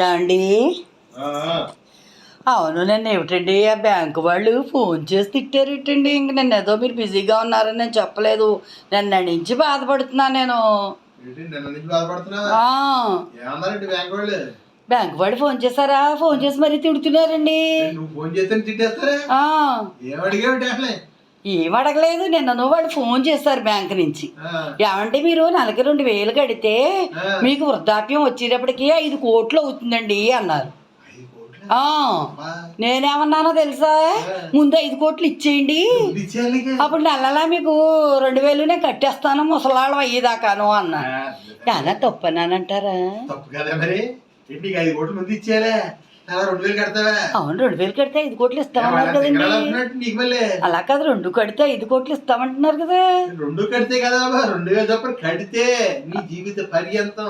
ఏమండి? అవును, నన్ను ఏమిటండి ఆ బ్యాంకు వాళ్ళు ఫోన్ చేసి తిట్టారేటండి? ఇంక నన్ను ఏదో మీరు బిజీగా ఉన్నారని నేను చెప్పలేదు. నిన్న నుంచి బాధపడుతున్నా నేను. బ్యాంకు వాళ్ళు ఫోన్ చేశారా? ఫోన్ చేసి మరీ తిడుతున్నారండి. ఏం అడగలేదు. నిన్న వాళ్ళు ఫోన్ చేశారు బ్యాంక్ నుంచి. ఏమంటే మీరు నెలకి 2,000 కడితే మీకు వృద్ధాప్యం వచ్చేటప్పటికి 5 కోట్లు అవుతుందండి అన్నారు. నేనేమన్నానో తెలుసా? ముందు 5 కోట్లు ఇచ్చేయండి, అప్పుడు నెలలా మీకు 2,000 నేను కట్టేస్తాను ముసలాళ్ళం అయ్యేదాకాను అన్నా. చాలా తప్పనానంటారా? అవును, 2,000 కడితే 5 కోట్లు ఇస్తామన్నారు కదండి. అలా కాదు, 2 కడితే 5 కోట్లు ఇస్తామంటున్నారు కదా. 2 కడితే కదా 2,000 కడితే నీ జీవిత పర్యంతం